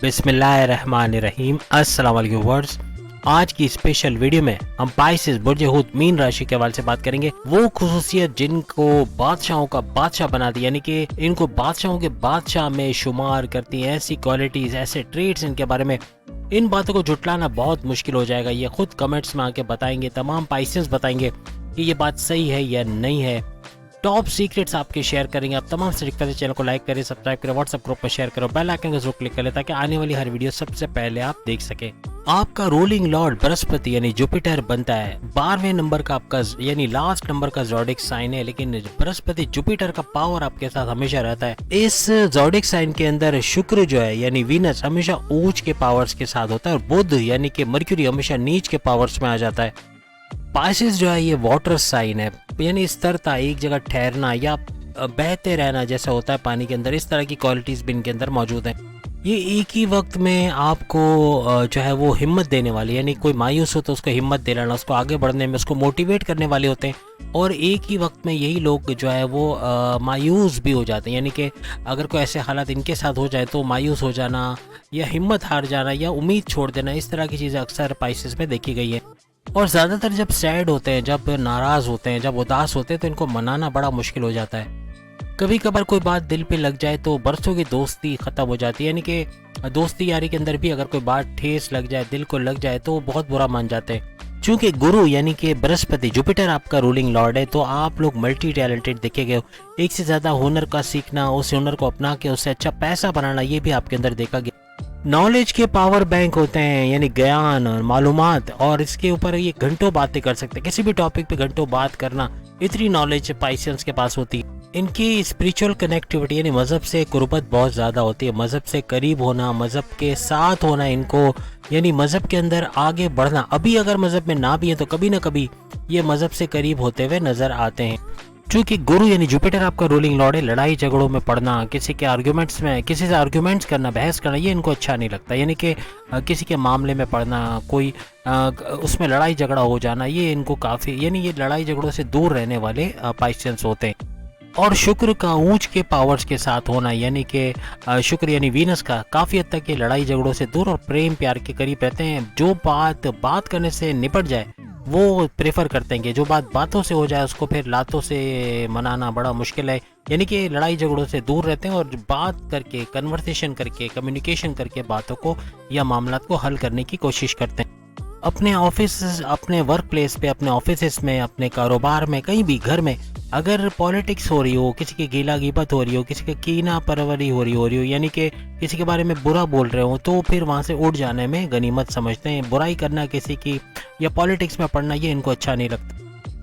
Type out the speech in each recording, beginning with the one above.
बिस्मिल्लाहिर्रहमानिर्रहीम। अस्सलाम वालेकुम व्यूअर्स। आज की स्पेशल वीडियो में हम पाइसेस बुर्ज हूत मीन राशि के हवाले से बात करेंगे। वो खुसूसियत जिनको बादशाहों का बादशाह बना दी, यानी कि इनको बादशाहों के बादशाह में शुमार करती हैं। ऐसी क्वालिटीज, ऐसे ट्रेड्स इनके बारे में, इन बातों को जुटलाना बहुत मुश्किल हो जाएगा। ये खुद कमेंट्स में आके बताएंगे, तमाम पाइसेस बताएंगे कि ये बात सही है या नहीं है। टॉप सीक्रेट्स आपके शेयर करेंगे। आप तमाम से रिक्वेस्ट है, चैनल को लाइक करें, सब्सक्राइब करें, व्हाट्सएप ग्रुप पर शेयर करो, बेल आइकन को जरूर क्लिक करें ताकि आने वाली हर वीडियो सबसे पहले आप देख सकें। आपका रूलिंग लॉर्ड बृहस्पति यानी जुपिटर बनता है। 12वें नंबर का आपका यानी लास्ट नंबर का ज़ोडिक साइन है, लेकिन बृहस्पति जुपिटर का पावर आपके साथ हमेशा रहता है। इस ज़ोडिक साइन के अंदर शुक्र जो है यानी वीनस हमेशा ऊंच के पावर्स के साथ होता है, और बुध यानी कि मर्क्यूरी हमेशा नीच के पावर्स में आ जाता है। पाइसेस जो है ये वाटर साइन है, यानी स्थिरता, एक जगह ठहरना या बहते रहना जैसा होता है पानी के अंदर, इस तरह की क्वालिटीज भी इनके अंदर मौजूद हैं। ये एक ही वक्त में आपको जो है वो हिम्मत देने वाली, यानी कोई मायूस हो तो उसको हिम्मत दिलाना, उसको आगे बढ़ने में उसको मोटिवेट करने वाले होते हैं। और एक ही वक्त में यही लोग जो है वो मायूस भी हो जाते हैं, यानी कि अगर कोई ऐसे हालात इनके साथ हो जाए तो मायूस हो जाना या हिम्मत हार जाना या उम्मीद छोड़ देना, इस तरह की चीज़ें अक्सर पाइसेस में देखी गई है। और ज़्यादातर जब सैड होते हैं, जब नाराज़ होते हैं, जब उदास होते हैं तो इनको मनाना बड़ा मुश्किल हो जाता है। कभी कभार कोई बात दिल पे लग जाए तो बरसों की दोस्ती ख़त्म हो जाती है, यानी कि दोस्ती यारी के अंदर भी अगर कोई बात ठेस लग जाए, दिल को लग जाए तो बहुत बुरा मान जाते हैं। चूँकि गुरु यानी कि बृहस्पति जुपिटर आपका रूलिंग लॉर्ड है, तो आप लोग मल्टी टैलेंटेड देखे गए हो। एक से ज़्यादा हुनर का सीखना, उस हुनर को अपना के उससे अच्छा पैसा बनाना, ये भी आपके अंदर देखा गया। नॉलेज के पावर बैंक होते हैं, यानी ज्ञान और मालूमात, और इसके ऊपर ये घंटों बातें कर सकते हैं। किसी भी टॉपिक पे घंटों बात करना, इतनी नॉलेज पाइसेंस के पास होती है। इनकी स्पिरिचुअल कनेक्टिविटी यानी मज़हब से कुर्बत बहुत ज़्यादा होती है। मज़हब से करीब होना, मज़हब के साथ होना इनको, यानी मज़हब के अंदर आगे बढ़ना। अभी अगर मज़हब में ना भी है तो कभी ना कभी ये मज़हब से करीब होते हुए नज़र आते हैं। चूँकि गुरु यानी जुपिटर आपका रूलिंग लॉर्ड है, लड़ाई झगड़ों में पड़ना, किसी के आर्ग्यूमेंट्स में, किसी से आर्ग्यूमेंट्स करना, बहस करना, ये इनको अच्छा नहीं लगता। यानी कि किसी के मामले में पड़ना, कोई उसमें लड़ाई झगड़ा हो जाना, ये इनको काफ़ी, यानी ये लड़ाई झगड़ों से दूर रहने वाले पाइसेंस होते हैं। और शुक्र का ऊंच के पावर्स के साथ होना, यानी कि शुक्र यानी वीनस का काफ़ी हद तक ये लड़ाई झगड़ों से दूर और प्रेम प्यार के करीब रहते हैं। जो बात करने से निपट जाए वो प्रेफर करते हैं कि जो बात बातों से हो जाए उसको फिर लातों से मनाना बड़ा मुश्किल है। यानी कि लड़ाई झगड़ों से दूर रहते हैं और बात करके, कन्वर्सेशन करके, कम्युनिकेशन करके बातों को या मामलात को हल करने की कोशिश करते हैं। अपने ऑफिस, अपने वर्क प्लेस पे, अपने ऑफिस में, अपने कारोबार में, कहीं भी घर में अगर पॉलिटिक्स हो रही हो, किसी की गीला गिबत हो रही हो, किसी की कीना परवरी हो रही हो, यानी कि किसी के बारे में बुरा बोल रहे हो, तो फिर वहाँ से उठ जाने में गनीमत समझते हैं। बुराई करना किसी की या पॉलिटिक्स में पढ़ना, ये इनको अच्छा नहीं लगता।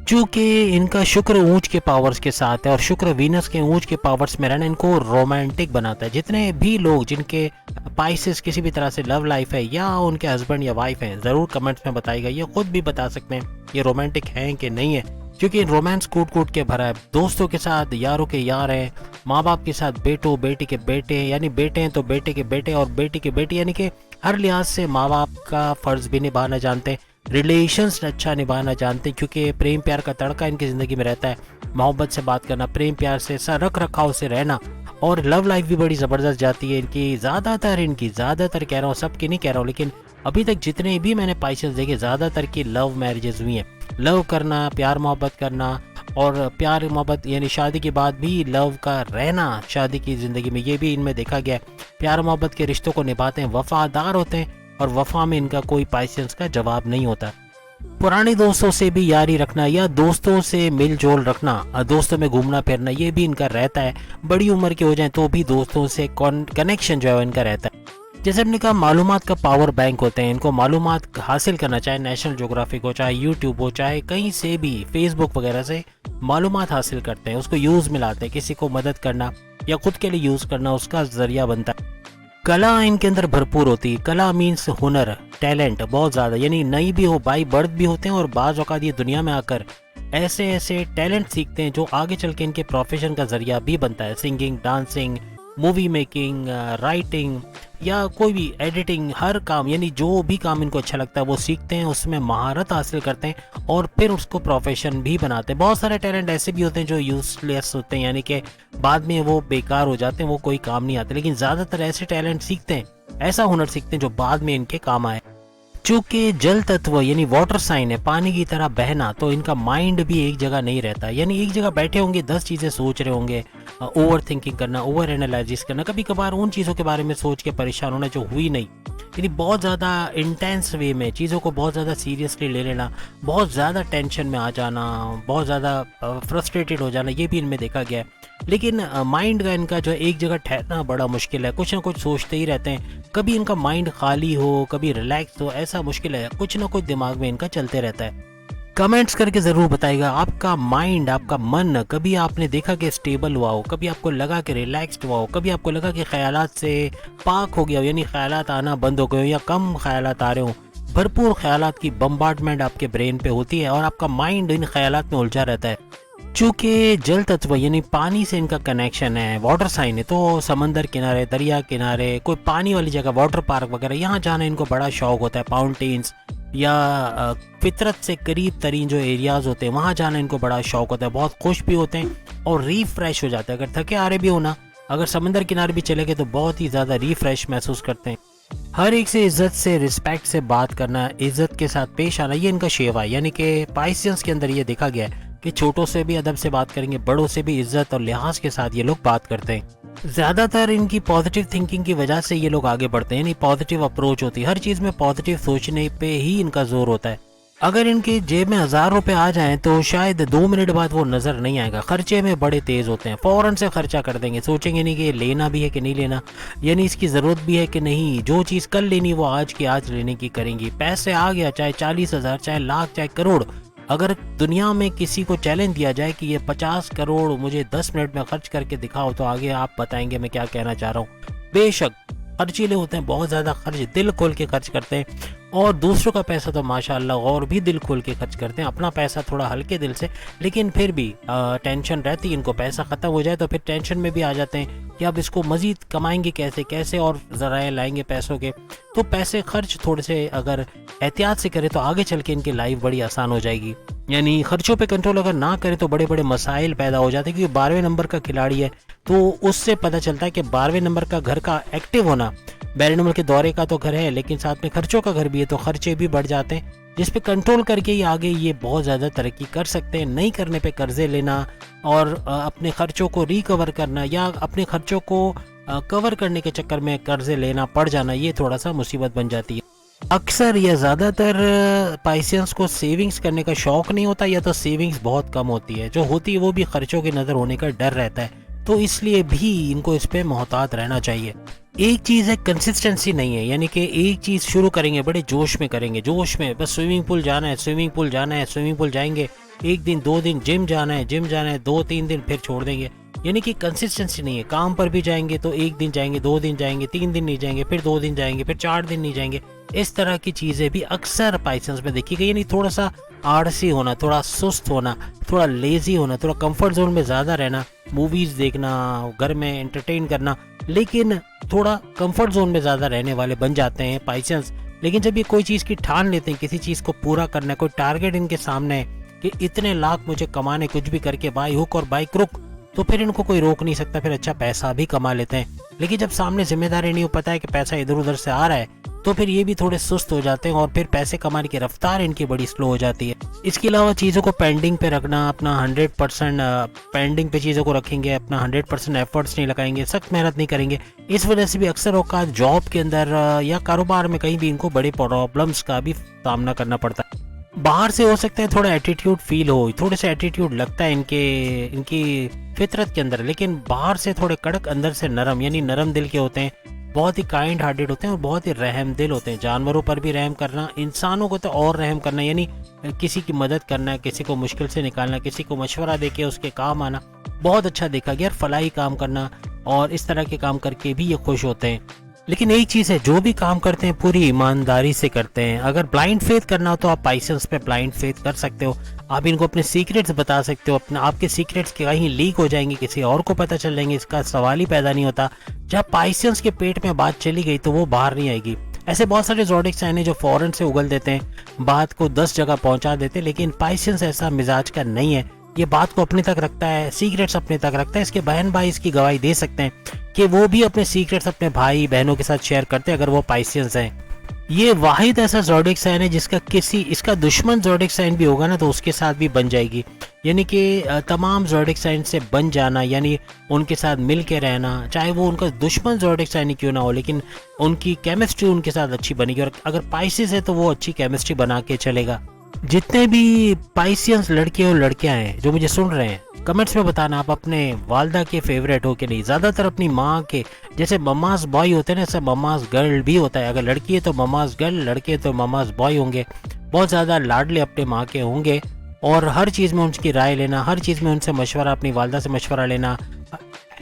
चूँकि इनका शुक्र ऊंच के पावर्स के साथ है और शुक्र वीनस के ऊंच के पावर्स में रहना इनको रोमांटिक बनाता है। जितने भी लोग जिनके पाइसेस किसी भी तरह से लव लाइफ है या उनके हस्बैंड या वाइफ हैं, ज़रूर कमेंट्स में बताइएगा। ये खुद भी बता सकते हैं ये रोमांटिक हैं कि नहीं है, क्योंकि रोमांस कूट कूट के भरा है। दोस्तों के साथ यारों के यार हैं, माँ बाप के साथ बेटों बेटी के बेटे, यानी बेटे हैं तो बेटे के बेटे और बेटी के बेटी, यानी कि हर लिहाज से माँ बाप का फ़र्ज़ भी निभाना जानते हैं, रिलेशंस अच्छा निभाना जानते हैं, क्योंकि प्रेम प्यार का तड़का इनकी ज़िंदगी में रहता है। मोहब्बत से बात करना, प्रेम प्यार से रख रखाव से रहना, और लव लाइफ भी बड़ी ज़बरदस्त जाती है इनकी। ज़्यादातर कह रहा हूँ, सबकी नहीं कह रहा हूँ, लेकिन अभी तक जितने भी मैंने पाइसेस देखे ज़्यादातर की लव मैरिजेस हुई हैं। लव करना, प्यार मोहब्बत करना, और प्यार मोहब्बत यानी शादी के बाद भी लव का रहना शादी की ज़िंदगी में, ये भी इनमें देखा गया है। प्यार मोहब्बत के रिश्तों को निभाते हैं, वफादार होते हैं, और वफा में इनका कोई पाइसेंस का जवाब नहीं होता। पुराने दोस्तों से भी यारी रखना या दोस्तों से मिल जोल रखना, दोस्तों में घूमना फिरना, ये भी इनका रहता है। बड़ी उम्र के हो जाएं तो भी दोस्तों से कनेक्शन जो है इनका रहता है। जैसे हमने कहा, मालूमात का पावर बैंक होते हैं। इनको मालूमात हासिल करना, चाहे नेशनल ज्योग्राफिक हो, चाहे यूट्यूब हो, चाहे कहीं से भी फेसबुक वगैरह से मालूमात हासिल करते हैं, उसको यूज़ में लाते हैं। किसी को मदद करना या खुद के लिए यूज़ करना उसका जरिया बनता है। कला इनके अंदर भरपूर होती है। कला मीन्स हुनर, टैलेंट बहुत ज़्यादा, यानी नई भी हो, बाई बर्थ भी होते हैं, और बाज़ औक़ात ये दुनिया में आकर ऐसे ऐसे टैलेंट सीखते हैं जो आगे चल के इनके प्रोफेशन का जरिया भी बनता है। Singing, dancing, movie making, writing या कोई भी एडिटिंग, हर काम, यानी जो भी काम इनको अच्छा लगता है वो सीखते हैं, उसमें महारत हासिल करते हैं और फिर उसको प्रोफेशन भी बनाते हैं। बहुत सारे टैलेंट ऐसे भी होते हैं जो यूजलेस होते हैं, यानी कि बाद में वो बेकार हो जाते हैं, वो कोई काम नहीं आते, लेकिन ज़्यादातर ऐसे टैलेंट सीखते हैं ऐसा हुनर सीखते हैं जो बाद में इनके काम आए। चूंकि जल तत्व यानी वाटर साइन है, पानी की तरह बहना, तो इनका माइंड भी एक जगह नहीं रहता, यानी एक जगह बैठे होंगे 10 चीज़ें सोच रहे होंगे, ओवर थिंकिंग करना, ओवर एनालिसिस करना, कभी कभार उन चीज़ों के बारे में सोच के परेशान होना जो हुई नहीं, यानी बहुत ज़्यादा इंटेंस वे में चीज़ों को बहुत ज़्यादा सीरियसली ले लेना, बहुत ज़्यादा टेंशन में आ जाना, बहुत ज़्यादा फ्रस्ट्रेटेड हो जाना, ये भी इनमें देखा गया है। लेकिन माइंड का इनका जो है एक जगह ठहरना बड़ा मुश्किल है, कुछ ना कुछ सोचते ही रहते हैं, कभी इनका माइंड खाली हो, कभी रिलैक्स हो, ऐसा मुश्किल है, कुछ ना कुछ दिमाग में इनका चलते रहता है। कमेंट्स करके ज़रूर बताइएगा आपका माइंड, आपका मन कभी आपने देखा कि स्टेबल हुआ हो, कभी आपको लगा कि रिलैक्स्ड हुआ हो, कभी आपको लगा कि ख्यालात से पाक हो गया हो, यानी ख्यालात आना बंद हो गए हो या कम ख्यालात आ रहे हो। भरपूर ख्यालात की बम्बार्डमेंट आपके ब्रेन पे होती है और आपका माइंड इन ख्यालात में उलझा रहता है। चूँकि जल तत्व यानी पानी से इनका कनेक्शन है, वाटर साइन है, तो समंदर किनारे, दरिया किनारे, कोई पानी वाली जगह, वाटर पार्क वगैरह, यहाँ जाना इनको बड़ा शौक होता है। माउंटेन्स या फितरत से करीब तरीन जो एरियाज़ होते हैं वहाँ जाना इनको बड़ा शौक होता है, बहुत खुश भी होते हैं और रिफ्रेश हो जाते हैं। अगर थके आ रहे भी हो ना, अगर समंदर किनारे भी चले गए तो बहुत ही ज़्यादा रिफ्रेश महसूस करते हैं। हर एक से इज्जत से, रिस्पेक्ट से बात करना, इज्जत के साथ पेश आना, ये इनका शेवा है। यानी कि पाइसियंस के अंदर ये देखा गया है कि छोटों से भी अदब से बात करेंगे, बड़ों से भी इज्जत और लिहाज के साथ ये लोग बात करते हैं। ज़्यादातर इनकी पॉजिटिव थिंकिंग की वजह से ये लोग आगे बढ़ते हैं, यानी पॉजिटिव अप्रोच होती है, हर चीज़ में पॉजिटिव सोचने पे ही इनका जोर होता है। अगर इनकी जेब में 1000 रुपए आ जाएं तो शायद 2 मिनट बाद वो नज़र नहीं आएगा। खर्चे में बड़े तेज़ होते हैं, फ़ौरन से खर्चा कर देंगे, सोचेंगे नहीं कि लेना भी है कि नहीं लेना, यानी इसकी ज़रूरत भी है कि नहीं, जो चीज़ कल लेनी वो आज की आज लेने की करेंगी। पैसे आ गया, चाहे 40,000, चाहे लाख, चाहे करोड़, अगर दुनिया में किसी को चैलेंज दिया जाए कि ये 50 करोड़ मुझे 10 मिनट में खर्च करके दिखाओ, तो आगे आप बताएंगे मैं क्या कहना चाह रहा हूँ। बेशक खर्चीले होते हैं, बहुत ज़्यादा खर्च, दिल खोल के खर्च करते हैं, और दूसरों का पैसा तो माशाल्लाह और भी दिल खोल के खर्च करते हैं, अपना पैसा थोड़ा हल्के दिल से, लेकिन फिर भी टेंशन रहती है इनको, पैसा ख़त्म हो जाए तो फिर टेंशन में भी आ जाते हैं कि अब इसको मज़ीद कमाएंगे कैसे, कैसे और ज़राए लाएंगे पैसों के। तो पैसे खर्च थोड़े से अगर एहतियात से करें तो आगे चल के इनकी लाइफ बड़ी आसान हो जाएगी। यानी खर्चों पे कंट्रोल अगर ना करें तो बड़े बड़े मसाइल पैदा हो जाते हैं, क्योंकि 12वें नंबर का खिलाड़ी है, तो उससे पता चलता है कि 12वें नंबर का घर का एक्टिव होना, 12वें नंबर के दौरे का तो घर है लेकिन साथ में खर्चों का घर भी है, तो खर्चे भी बढ़ जाते हैं, जिस पे कंट्रोल करके ही आगे ये बहुत ज़्यादा तरक्की कर सकते हैं। नहीं करने पे कर्जे लेना और अपने खर्चों को रिकवर करना या अपने खर्चों को कवर करने के चक्कर में कर्जे लेना पड़ जाना, ये थोड़ा सा मुसीबत बन जाती है। अक्सर या ज़्यादातर पाइसियंस को सेविंग्स करने का शौक़ नहीं होता, या तो सेविंग्स बहुत कम होती है, जो होती है वो भी खर्चों की नज़र होने का डर रहता है, तो इसलिए भी इनको इस पे मोहतात रहना चाहिए। एक चीज़ है कंसिस्टेंसी नहीं है, यानी कि एक चीज़ शुरू करेंगे बड़े जोश में करेंगे, जोश में बस स्विमिंग पूल जाना है, स्विमिंग पूल जाना है, स्विमिंग पूल जाएंगे, 1 दिन 2 दिन, जिम जाना है, जिम जाना है, 2-3 दिन फिर छोड़ देंगे, यानी कि कंसिस्टेंसी नहीं है। काम पर भी जाएंगे तो 1 दिन जाएंगे, 2 दिन जाएंगे, 3 दिन नहीं जाएंगे, फिर 2 दिन जाएंगे, फिर 4 दिन नहीं जाएंगे। इस तरह की चीज़ें भी अक्सर पाइसेंस में देखी गई, यानी थोड़ा सा आलसी होना, थोड़ा सुस्त होना, थोड़ा लेजी होना, थोड़ा कंफर्ट जोन में ज़्यादा रहना, मूवीज़ देखना, घर में एंटरटेन करना, लेकिन थोड़ा कंफर्ट जोन में ज़्यादा रहने वाले बन जाते हैं पाइसेंस। लेकिन जब ये कोई चीज़ की ठान लेते हैं, किसी चीज़ को पूरा करना है, कोई टारगेट इनके सामने है कि इतने लाख मुझे कमाने, कुछ भी करके बाई हुक और बाई क्रुक, तो फिर इनको कोई रोक नहीं सकता, फिर अच्छा पैसा भी कमा लेते हैं। लेकिन जब सामने जिम्मेदारी नहीं हो, पता है कि पैसा इधर उधर से आ रहा है, तो फिर ये भी थोड़े सुस्त हो जाते हैं और फिर पैसे कमाने की रफ्तार इनकी बड़ी स्लो हो जाती है। इसके अलावा चीज़ों को पेंडिंग पे रखना, अपना 100% पेंडिंग पे चीज़ों को रखेंगे, अपना 100% एफर्ट्स नहीं लगाएंगे, सख्त मेहनत नहीं करेंगे, इस वजह से भी अक्सर औकात जॉब के अंदर या कारोबार में कहीं भी इनको बड़े प्रॉब्लम्स का भी सामना करना पड़ता है। बाहर से हो सकता है थोड़ा एटीट्यूड फील हो, थोड़े से एटीट्यूड लगता है इनकी फितरत के अंदर, लेकिन बाहर से थोड़े कड़क, अंदर से नरम, यानी नरम दिल के होते हैं, बहुत ही काइंड हार्टेड होते हैं और बहुत ही रहम दिल होते हैं। जानवरों पर भी रहम करना, इंसानों को तो और रहम करना, यानी किसी की मदद करना, किसी को मुश्किल से निकालना, किसी को मशवरा देके उसके काम आना, बहुत अच्छा देखा गया। फलाही काम करना और इस तरह के काम करके भी ये खुश होते हैं। लेकिन एक चीज़ है, जो भी काम करते हैं पूरी ईमानदारी से करते हैं। अगर ब्लाइंड फेथ करना हो तो आप पाइसेंस पे ब्लाइंड फेथ कर सकते हो, आप इनको अपने सीक्रेट्स बता सकते हो, अपना आपके सीक्रेट्स कहीं लीक हो जाएंगे, किसी और को पता चल जाएंगे, इसका सवाल ही पैदा नहीं होता। जब पाइसेंस के पेट में बात चली गई तो वो बाहर नहीं आएगी। ऐसे बहुत सारे ज़ोडिक साइन हैं जो फ़ौरन से उगल देते हैं, बात को 10 जगह पहुंचा देते हैं, लेकिन पाइसेंस ऐसा मिजाज का नहीं है। ये बात को अपने तक रखता है, सीक्रेट्स अपने तक रखता है। इसके बहन भाई इसकी गवाही दे सकते हैं कि वो भी अपने सीक्रेट्स अपने भाई बहनों के साथ शेयर करते हैं अगर वो पाइसियंस हैं। ये वाहिद ऐसा ज़ोडिएक साइन है जिसका इसका दुश्मन ज़ोडिएक साइन भी होगा ना तो उसके साथ भी बन जाएगी। यानी कि तमाम ज़ोडिएक साइन से बन जाना, यानी उनके साथ मिल के रहना, चाहे वो उनका दुश्मन ज़ोडिएक साइन ही क्यों ना हो, लेकिन उनकी केमिस्ट्री उनके साथ अच्छी बनेगी। और अगर पाइसिस है तो वो अच्छी केमिस्ट्री बना के चलेगा। जितने भी पाइसियंस लड़के और लड़कियां हैं जो मुझे सुन रहे हैं, कमेंट्स में बताना आप अपने वालदा के फेवरेट हो कि नहीं। ज़्यादातर अपनी माँ के, जैसे मम्माज बॉय होते हैं ना, ऐसा मम्माज गर्ल भी होता है। अगर लड़की है तो मम्माज गर्ल, लड़के है तो मम्माज बॉय होंगे। बहुत ज़्यादा लाडले अपने माँ के होंगे और हर चीज़ में उनकी राय लेना, हर चीज़ में उनसे मशवरा, अपनी वालदा से मशवरा लेना,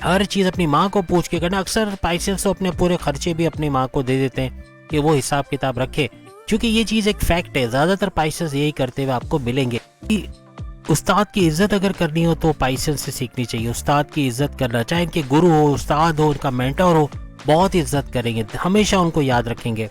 हर चीज़ अपनी माँ को पूछ के करना। अक्सर पाइसियंस तो अपने पूरे खर्चे भी अपनी माँ को दे देते हैं कि वो हिसाब किताब रखे, क्योंकि ये चीज़ एक फैक्ट है। ज़्यादातर पाइसियंस यही करते हुए आपको मिलेंगे कि उस्ताद की इज्जत अगर करनी हो तो पाइसियंस से सीखनी चाहिए। उस्ताद की इज्जत करना, चाहे इनके गुरु हो, उस्ताद हो, उनका मेंटर हो, बहुत इज्जत करेंगे, हमेशा उनको याद रखेंगे।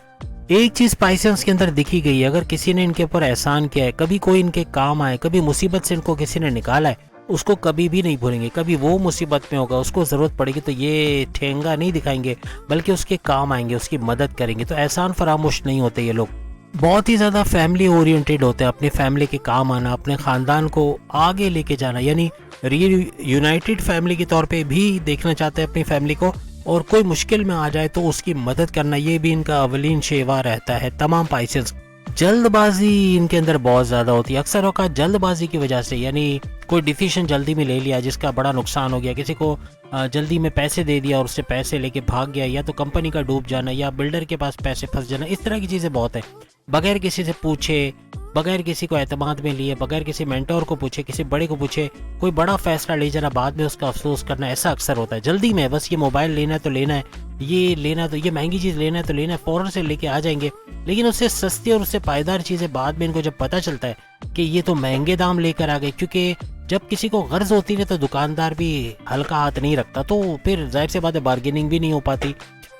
एक चीज़ पाइसियंस के अंदर दिखी गई है, अगर किसी ने इनके ऊपर एहसान किया है, कभी कोई इनके काम आए, कभी मुसीबत से इनको किसी ने निकाला है, उसको कभी भी नहीं भूलेंगे। कभी वो मुसीबत में होगा, उसको ज़रूरत पड़ेगी तो ये ठेंगा नहीं दिखाएंगे, बल्कि उसके काम आएंगे, उसकी मदद करेंगे। तो एहसान फरामोश नहीं होते ये लोग। बहुत ही ज़्यादा फैमिली ओरिएंटेड होते हैं, अपने फैमिली के काम आना, अपने ख़ानदान को आगे लेके जाना, यानी यूनाइटेड फैमिली के तौर पे भी देखना चाहते हैं अपनी फैमिली को। और कोई मुश्किल में आ जाए तो उसकी मदद करना, ये भी इनका अवलीन शेवा रहता है तमाम पाइसियंस। जल्दबाजी इनके अंदर बहुत ज़्यादा होती है। अक्सर औकात जल्दबाजी की वजह से, यानी कोई डिसीजन जल्दी में ले लिया जिसका बड़ा नुकसान हो गया, किसी को जल्दी में पैसे दे दिया और उससे पैसे लेके भाग गया, या तो कंपनी का डूब जाना, या बिल्डर के पास पैसे फंस जाना, इस तरह की चीज़ें बहुत है। बगैर किसी से पूछे, बगैर किसी को एतमाद में लिए, बगैर किसी मेंटोर को पूछे, किसी बड़े को पूछे कोई बड़ा फैसला ले जाना, बाद में उसका अफसोस करना, ऐसा अक्सर होता है। जल्दी में बस ये मोबाइल लेना है तो लेना है, ये लेना है तो, ये महंगी चीज़ लेना है तो लेना है, फ़ौरन से लेके आ जाएंगे। लेकिन उससे सस्ती और उससे पायदार चीज़ें बाद में इनको जब पता चलता है कि ये तो महंगे दाम लेकर आ गए, क्योंकि जब किसी को गर्ज होती है तो दुकानदार भी हल्का हाथ नहीं रखता, तो फिर जाहिर सी बात है बार्गेनिंग भी नहीं हो पाती।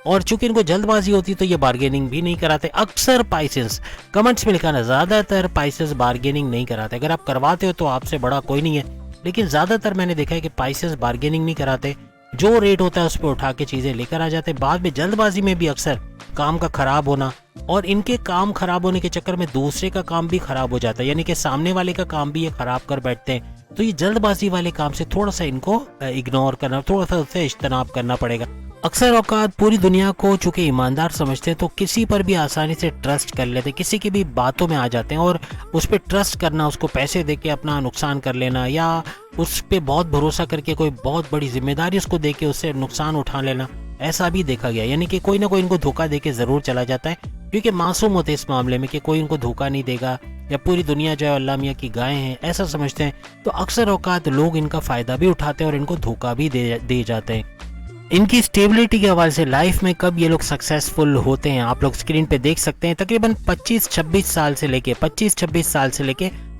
और चूंकि इनको जल्दबाजी होती तो ये बार्गेनिंग भी नहीं कराते। अक्सर पाइसियंस, कमेंट्स में लिखाना, ज़्यादातर पाइसियंस बार्गेनिंग नहीं कराते। अगर आप करवाते हो तो आपसे बड़ा कोई नहीं है, लेकिन ज़्यादातर मैंने देखा है कि पाइसियंस बार्गेनिंग नहीं कराते। जो रेट होता है उस पर उठा के चीज़ें लेकर आ जाते हैं। बाद में जल्दबाजी में भी अक्सर काम का खराब होना, और इनके काम खराब होने के चक्कर में दूसरे का काम भी खराब हो जाता है, यानी कि सामने वाले का काम भी ये खराब कर बैठते हैं। तो ये जल्दबाजी वाले काम से थोड़ा सा इनको इग्नोर करना, थोड़ा सा उससे इज्तनाब करना पड़ेगा। अक्सर औकात पूरी दुनिया को चूंकि ईमानदार समझते हैं तो किसी पर भी आसानी से ट्रस्ट कर लेते हैं, किसी की भी बातों में आ जाते हैं, और उस पर ट्रस्ट करना, उसको पैसे दे के अपना नुकसान कर लेना, या उस पर बहुत भरोसा करके कोई बहुत बड़ी जिम्मेदारी उसको दे के उससे नुकसान उठा लेना, ऐसा भी देखा गया। यानी कि कोई ना कोई इनको धोखा दे के ज़रूर चला जाता है, क्योंकि मासूम होते इस मामले में कि कोई इनको धोखा नहीं देगा, या पूरी दुनिया जो है अल्लाह मियाँ की गायें हैं ऐसा समझते हैं। तो अक्सर औकात लोग इनका फ़ायदा भी उठाते हैं और इनको धोखा भी दे जाते हैं। इनकी स्टेबिलिटी के हवाले से लाइफ में कब ये लोग सक्सेसफुल होते हैं आप लोग स्क्रीन पे देख सकते हैं। तकरीबन 25-26 साल से लेके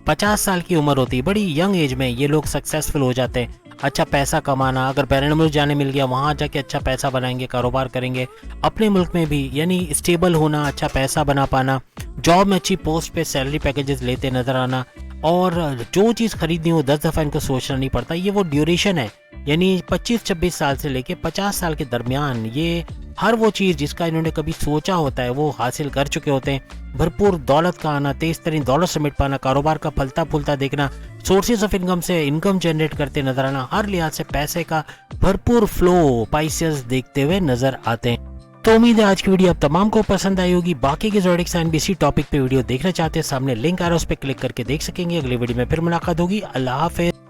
50 साल की उम्र होती है, बड़ी यंग एज में ये लोग सक्सेसफुल हो जाते हैं। अच्छा पैसा कमाना, अगर बैरन मुल्क जाने मिल गया वहाँ जाके अच्छा पैसा बनाएंगे, कारोबार करेंगे। अपने मुल्क में भी यानी स्टेबल होना, अच्छा पैसा बना पाना, जॉब में अच्छी पोस्ट पे सैलरी पैकेजेस लेते नजर आना, और जो चीज़ खरीदनी हो 10 दफ़ा इनको सोचना नहीं पड़ता। ये वो ड्यूरेशन है, यानी 25-26 साल से लेके 50 साल के दरमियान ये हर वो चीज़ जिसका इन्होंने कभी सोचा होता है वो हासिल कर चुके होते हैं। भरपूर दौलत का आना, तेज तरीन दौलत समेट पाना, कारोबार का फलता फूलता देखना, सोर्सेज ऑफ इनकम से इनकम जनरेट करते नजर आना, हर लिहाज से पैसे का भरपूर फ्लो पाइसियस देखते हुए नजर आते हैं। तो उम्मीद है आज की वीडियो आप तमाम को पसंद आई होगी। बाकी के ज़ोडिएक साइन भी इसी टॉपिक पे वीडियो देखना चाहते हैं, सामने लिंक आ रहा है, उस पर क्लिक करके देख सकेंगे। अगली वीडियो में फिर मुलाकात होगी। अल्लाह हाफिज़।